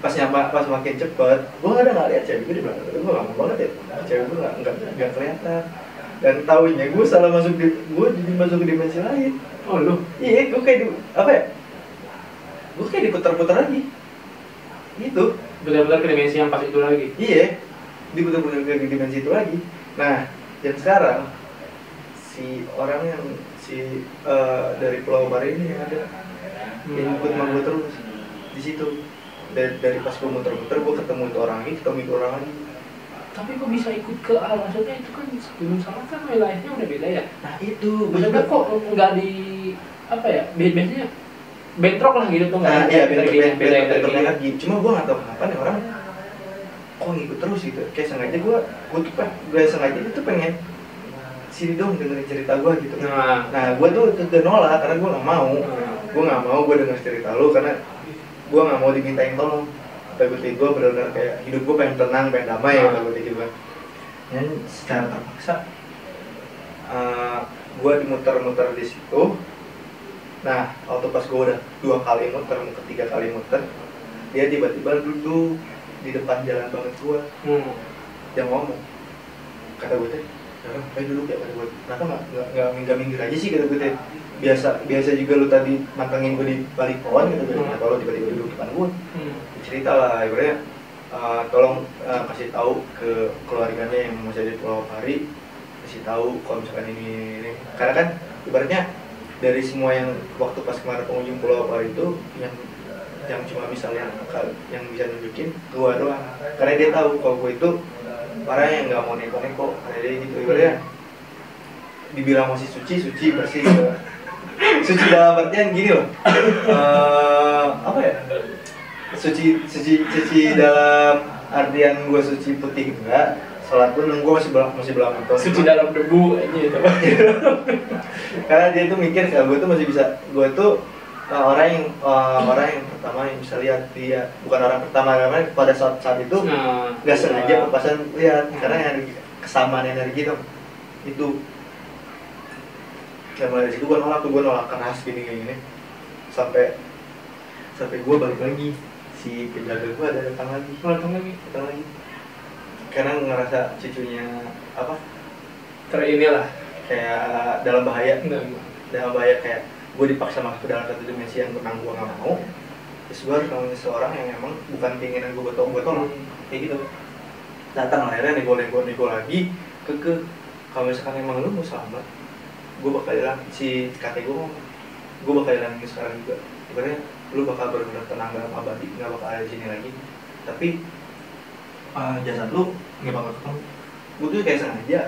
pas makin cepet, gue nggak lihat cewek gue di belakang. Gue lama banget ya, cewek gue nggak kelihatan. Dan tahunya gue salah masuk jadi masuk ke dimensi lain. Oh lu? Iya, gue kayak gue kayak diputar-putar lagi. Gitu. Benar-benar ke dimensi yang pas itu lagi. Iya, diputar-putar ke dimensi itu lagi. Nah, dan sekarang si orang yang dari Pulau Bari ini yang ada yang ikut sama gue terus di situ. Dari pas gue muter-muter, gue ketemu itu orang lagi. Tapi kok bisa ikut ke maksudnya itu kan Gunung Salak kan wilayahnya udah beda ya. Nah itu, maksudnya kok nggak di apa ya, biasanya bentrok lah gitu tuh nggak? Iya beda lagi. Cuma gue nggak tahu kenapa nih orang kok ngikut terus gitu. Kayak sengaja gue sengaja itu pengen sini dong dengerin cerita gue gitu. Nah gue tuh nolak karena gue nggak mau gue denger cerita lu, karena gue nggak mau dimintain tolong. Takutnya gue benar-benar kayak hidup gue pengen tenang, pengen damai ya takutnya gitu kan. Dan secara terpaksa gue dimuter-muter di situ. Nah waktu pas gue udah 2 kali muter, mau ketiga kali muter, dia tiba-tiba duduk di depan jalan banget gue. Dia ngomong, kata gue teh, ayo duduk ya, kata gue. Kenapa nggak minggir aja sih, kata gue teh. Biasa juga lu tadi mantengin gue di balik pohon gitu, kalau tiba-tiba duduk depan gue, cerita lah, ibaratnya tolong kasih tahu ke keluarganya yang masih di Pulau Pari, kasih tahu kalau misalkan ini. Karena kan ibaratnya dari semua yang waktu pas kemarin pengunjung Pulau Apa itu yang cuma bisa lihat yang bisa nunjukin gua doang, karena dia tahu kalau gua itu orang yang nggak mau neko-neko, karena dia gitu ibaratnya dibilang masih suci bersih gitu. Suci dalam artian gini loh, apa ya, suci dalam artian gua suci putih enggak, sholat pun gue masih belum nonton. Suci dalam debu aja itu. Karena dia tuh mikir kalau gue tuh masih bisa, gue tuh orang yang pertama yang bisa lihat dia, bukan orang pertama, karena pada saat itu nggak sengaja papasan lihat, karena kesamaan energi tuh itu. Dan mulai dari situ gue nolak keras gini sampai gue balik lagi, si penjaga gue ada datang lagi. Karena ngerasa cucunya apa inilah kayak dalam bahaya kayak gue dipaksa masuk ke dalam satu dimensi yang memang gue nggak mau, terus gue harus ngomongin seseorang yang emang bukan keinginan gue tolong kayak gitu. Datang akhirnya nego lagi ke kalau misalkan emang lu mau selamat, gue bakal hilang, si kakek gue bakal hilangin sekarang juga, sebenarnya lu bakal benar-benar tenang dalam abadi, nggak bakal ada di sini lagi, tapi jasad lu nggak bakal ketemu. Gue tuh kayak sengaja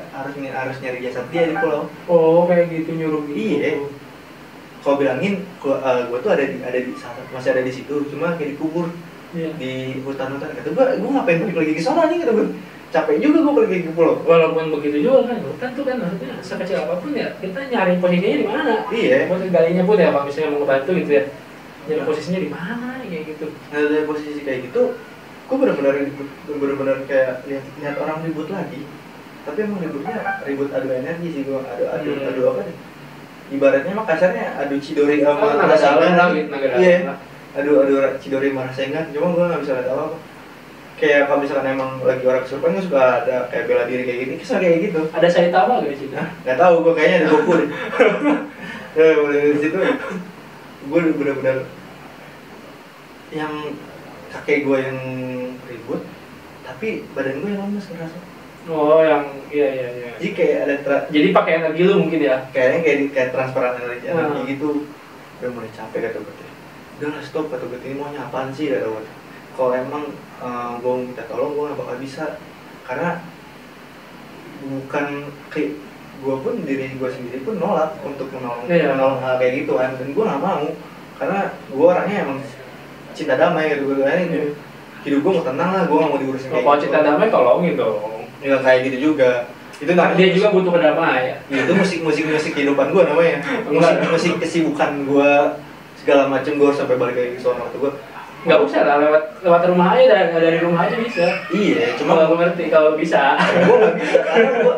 harus nyari jasad dia di pulau. Oh kayak gitu nyuruh gitu. Iya. Kalau bilangin, gue tuh masih ada di situ, cuma kayak dikubur di hutan-hutan. Kata gue ngapain balik lagi ke sana nih, kata gue. Capek juga gue balik lagi ke pulau. Walaupun begitu juga kan, hutan tuh kan maksudnya sekecil apapun ya, kita nyari posisinya di mana. Iya. Buat galinya pun ya, kalau misalnya mau ngebantu gitu ya, nyari posisinya di mana kayak gitu. Nah dari posisi kayak gitu, gue benar-benar kayak lihat orang ribut lagi, tapi emang ribut adu energi sih, gue adu apa nih, ibaratnya mah kasarnya adu Chidori sama Rasengan. Iya, adu Chidori sama Rasengan, cuma gue nggak bisa lihat apa-apa. Kayak kalau misalkan emang lagi orang kesurupan kan suka ada kayak bela diri kayak gini, kesal kayak gitu. Ada Saitama gak di situ? Nggak tahu, gue kayaknya ada Goku deh. Mulai dari situ gue benar-benar yang kakek gue yang ribut, tapi badan gue yang lemes ngerasa. Oh, yang iya. Jadi kayak ada jadi pakai energi lu mungkin ya? Kayaknya kayak transparan energi gitu. Udah mulai capek kata gue. Udah lah stop, kata gue, ini maunya apaan sih, kata gue. Kalau emang gue minta tolong, gue gak bakal bisa, karena bukan kayak gue pun, diri gue sendiri pun nolak untuk menolong hal kayak gitu kan, dan gue gak mau, karena gue orangnya emang cinta damai gitu, hidup gue mau tenang lah, gue gak mau diurusin kayak gitu. Kalau cinta damai tolongin dong. Ya kayak gitu juga. Itu kan dia juga butuh kedamaian. Itu musik kehidupan gue namanya. Musik kesibukan gue segala macem, gue harus sampai balik lagi ke sono waktu gue. Nggak usah lah, lewat rumah aja, dari rumah aja bisa. Iya, cuma gue ngerti kalau bisa. Gue nggak bisa, karena gue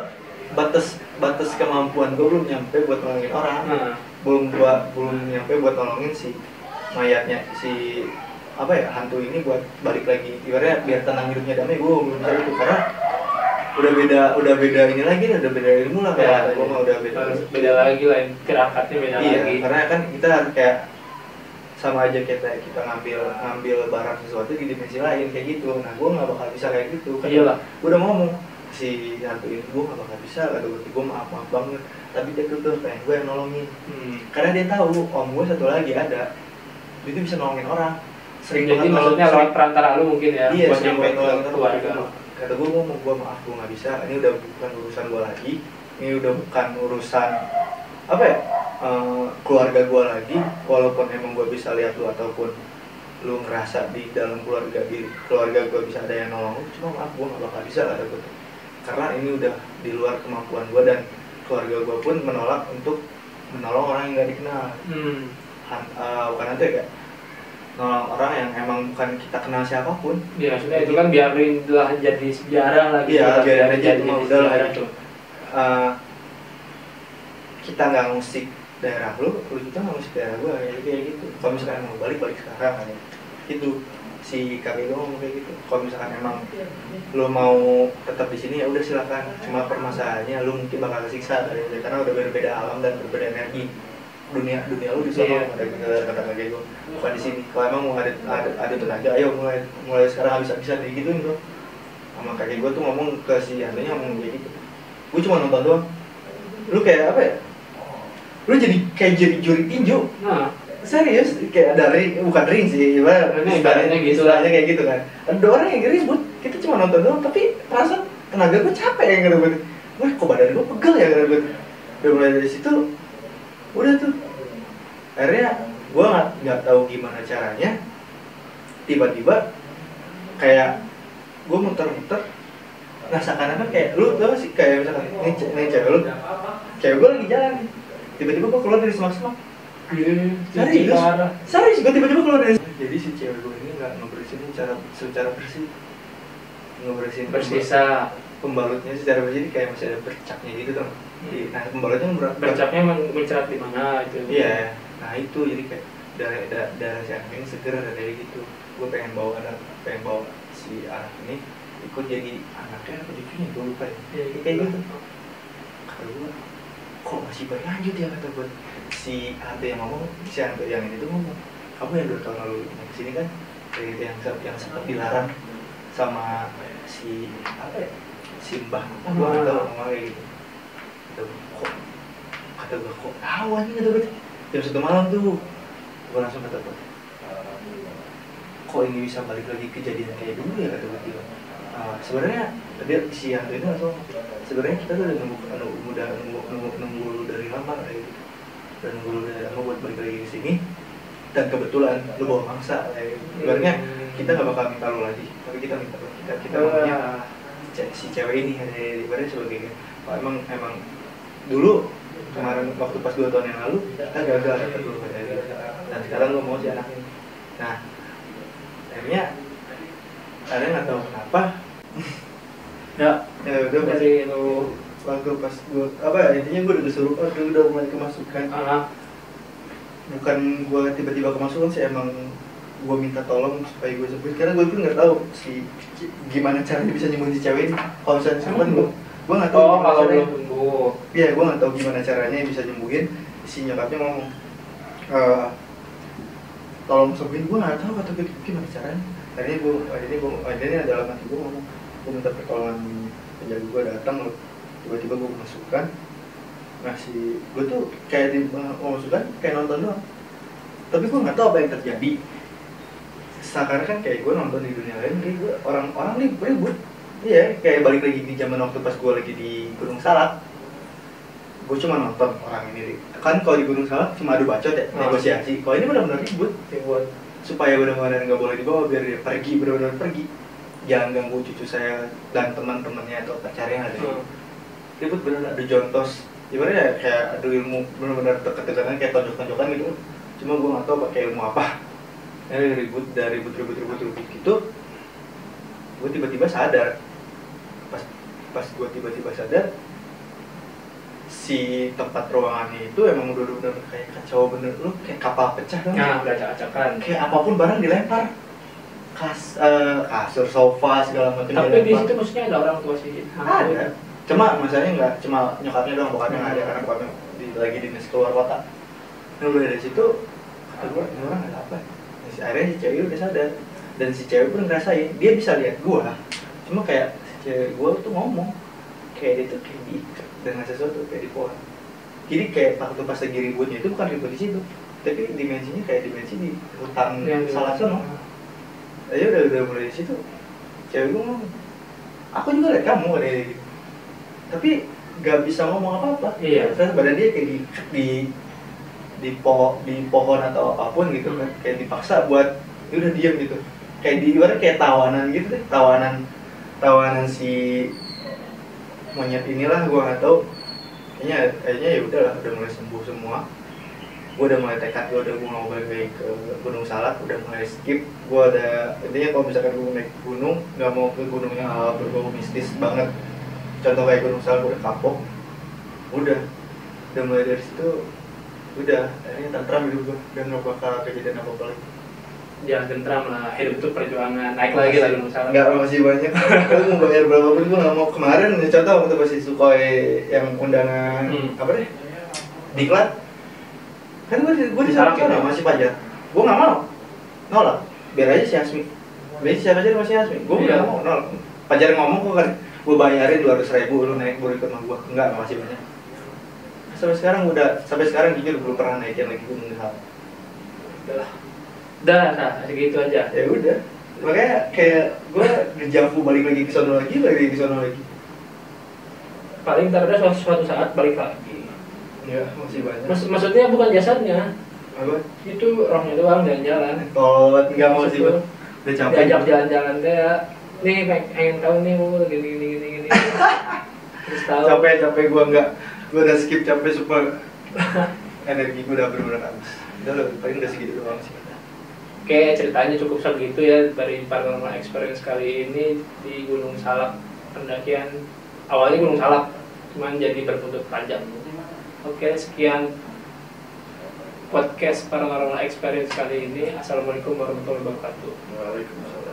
batas kemampuan gue belum nyampe buat nolongin orang. Belum nyampe buat nolongin si mayatnya, si apa ya, hantu ini buat balik lagi. Ibaratnya biar tenang hidupnya damai, gue belum bisa itu, karena udah beda ini lagi, udah beda ilmu lah kayak gue mah udah beda lagi lah, kerakatnya beda lagi. Iya, karena kan kita kayak sama aja kita ngambil barang sesuatu di dimensi lain kayak gitu. Nah gue nggak bakal bisa kayak gitu. Iyalah. Gue udah ngomong si hantu ini, gue nggak bakal bisa, kata gue maaf banget. Tapi dia tuh pengen gue yang nolongin. Karena dia tahu om gue satu lagi ada, dia tuh bisa nolongin orang. Sering jadi maksudnya lewat perantara lu mungkin ya? Iya, sering banget nolongin keluarga. Kata gue ngomong, gue maaf, gue nggak bisa. Ini udah bukan urusan gue lagi. Ini udah bukan urusan apa ya, keluarga gue lagi. Walaupun emang gue bisa lihat lu ataupun lu ngerasa di dalam keluarga gue bisa ada yang nolong, cuma maaf gue nggak bakal bisa, kata gue, karena ini udah di luar kemampuan gue, dan keluarga gue pun menolak untuk menolong orang yang nggak dikenal. Bukan nanti kayak nolong orang yang emang bukan kita kenal siapapun. Iya, maksudnya itu kan biarin lah jadi sejarah lagi. Iya, biarin aja, cuma udah lah itu. Kita nggak ngusik daerah lu juga nggak ngusik daerah gua, kayak gitu. Kalau misalkan mau balik sekarang kan, itu si kakek gua ngomong kayak gitu. Kalau misalkan emang lu mau tetap di sini ya udah silakan. Cuma permasalahannya lu mungkin bakal kesiksa karena udah berbeda alam dan berbeda energi. Dunia lu di sana, ada kata kakek gua, bukan di sini. Kalau emang mau ada tenaga, ayo mulai sekarang bisa kayak gitu nih. Sama kakek gua tuh ngomong ke si hantunya, ngomong kayak gitu. Gua cuma nonton doang. Lu kayak apa ya? lu jadi kayak jadi juri tinju. Nah, Serius, kayak ada ring, bukan ring sih, ibaratnya gitu lah. istilahnya kayak gitu kan. Ada orang yang ribut, kita cuma nonton doang, tapi perasaan tenaga gue capek ya ngerebut. Wah, kok badan gue pegel ya ngerebut. Udah mulai dari situ, udah tuh. Akhirnya gue nggak tahu gimana caranya. Tiba-tiba kayak gue muter-muter. Nah seakan-akan kayak lu tau sih kayak misalkan ini cewek lu, cewek gue lagi jalan, tiba-tiba gue keluar dari semak-semak. Serius, gue tiba-tiba keluar dari. Jadi si cewek gue ini nggak ngebersihin secara bersih, ngebersihin bersisa. Pembalutnya secara bersih kayak masih ada bercaknya gitu tuh. Nah pembalutnya Bercaknya mencerat di mana itu? Iya, nah itu jadi kayak darah si anak ini seger dari gitu. Gue pengen bawa si anak ini ikut jadi anaknya apa cucunya gue lupa ya. Kayak gitu. Kata gue, kok masih berlanjut ya kata gue. Si Ante yang ngomong, si Ante yang ini tuh ngomong, kamu yang 2 tahun lalu kesini kan, kayak gitu yang sempat dilarang sama si apa ya, si Mbah, gue nggak tahu ngomong kayak gitu. Kata gue kok tahu aja kata gue. Jam 1 malam tuh, gue langsung kata gue, kok ini bisa balik lagi kejadian kayak dulu ya kata gue. Sebenarnya dia si Ante ini langsung, sebenarnya kita tuh udah nunggu dari lama kayak gitu. Dan gue udah mau buat balik lagi ke sini dan kebetulan lu bawa mangsa ibaratnya kita nggak bakal minta lu lagi tapi kita maunya si cewek ini ibaratnya sebagai emang dulu kemarin waktu pas 2 tahun yang lalu kita gagal dan sekarang lu mau si anak ini. Nah akhirnya nggak tahu kenapa ya udah Dari lu waktu pas gue intinya gue udah kesurupan, udah mulai kemasukan. Bukan gue tiba-tiba kemasukan sih, emang gue minta tolong supaya gue sembuh karena gue pun nggak tahu gimana caranya bisa nyembuhin si cewek ini. Kalau misalnya sembuh gue nggak tahu kalau belum sembuh. Iya, gue nggak tahu gimana caranya bisa nyembuhin. Si nyokapnya ngomong tolong sembuhin, gue nggak tahu kata gue gimana caranya. Akhirnya dalam hati gue ngomong, gue minta pertolongan penjaga gue datang loh. Tiba-tiba gue masukkan, nah si gue tuh kayak masukkan kayak nonton doang, tapi gue nggak tahu apa yang terjadi. Sekarang kan kayak gue nonton di dunia lain, kayak gue orang nih ribut, iya kayak balik lagi di zaman waktu pas gue lagi di Gunung Salak. Gue cuma nonton orang ini kan kalau di Gunung Salak cuma adu bacot ya, negosiasi. Kalau ini benar-benar ribut supaya benar-benar nggak boleh dibawa biar dia pergi, benar-benar pergi, jangan ganggu cucu saya dan teman-temannya atau pacarnya ada. Ribut bener adu jontos, ibaratnya kayak adu ilmu bener-bener teka-tekangan kayak tonjok-tonjokan gitu. Cuma gue nggak tahu pakai ilmu apa. Ribut gitu. Gue tiba-tiba sadar. Pas gue tiba-tiba sadar, si tempat ruangannya itu emang udah bener kayak kacau bener, lu kayak kapal pecah kan? Nah, udah acak-acakan. Kayak apapun barang dilempar. Kasur, sofa segala macam. Tapi di situ maksudnya ada orang tua sih. Ada. Cuma masalahnya nggak cuma nyokapnya doang, bokapnya nggak ada karena bokapnya lagi dinas keluar kota. Nah udah dari situ kata gue ini orang nggak apa. Akhirnya si cewek udah sadar dan si cewek pun ngerasain dia bisa lihat gue. Cuma kayak si cewek gue tuh ngomong kayak dia tuh kayak diikat dengan sesuatu kayak di pohon. Jadi kayak waktu pas lagi ributnya itu bukan ribut di situ, tapi dimensinya kayak dimensi di hutan salah sono. Ayo udah mulai di situ. Cewek gue ngomong, aku juga lihat kamu ada gitu. Tapi nggak bisa ngomong apa-apa. Iya. Terus badan dia kayak di pohon atau apapun gitu kan, kayak dipaksa buat ya udah diam gitu. Kayak di luar kayak tawanan gitu deh, tawanan si monyet inilah, gua nggak tahu. Kayaknya ya udahlah, udah mulai sembuh semua. Gua udah mulai tekad, gua nggak mau balik lagi ke Gunung Salak, udah mulai skip. Gua ada intinya kalau misalkan gua naik gunung, nggak mau ke gunung yang berbau mistis banget. Contoh kayak Gunung Salak udah kapok, udah mulai dari situ, udah akhirnya tentram hidup gue, dan nggak bakal kejadian apa-apa lagi. Jangan tentram lah, hidup itu perjuangan, naik lagi lah Gunung Salak. Nggak, masih banyak. Gue mau bayar berapapun gue nggak mau. Kemarin contoh waktu pas si Sukhoi yang undangan apa deh, diklat, kan gue di sana masih Pajar, gue nggak mau, nolak, biar aja si Asmi, biar siapa aja masih Asmi, gue nggak mau, nolak. Pajar ngomong kok kan, gue bayarin 200.000 lu naik baru ikut sama gue, enggak, masih banyak. sampai sekarang jujur belum pernah naikin lagi gunung Salak. Udah, segitu aja. Ya udah, makanya kayak gue ngejampu balik lagi ke sono lagi. Paling ntar ada suatu saat balik lagi. Ya masih banyak. Maksudnya bukan jasadnya, Apa? itu rohnya doang jalan-jalan. Kalau nggak mau sih, Maksud udah capek. diajak jalan-jalan deh ya. Nih pengen tahu nih gini. Terus tahu. Capek gue udah skip capek supaya energi gue udah benar-benar habis. Udah lah, paling udah segitu doang sih. Oke, ceritanya cukup segitu ya dari paranormal experience kali ini di Gunung Salak pendakian. Awalnya Gunung Salak, cuman jadi berbuntut panjang. Oke, sekian podcast paranormal experience kali ini. Assalamualaikum warahmatullahi wabarakatuh. Waalaikumsalam.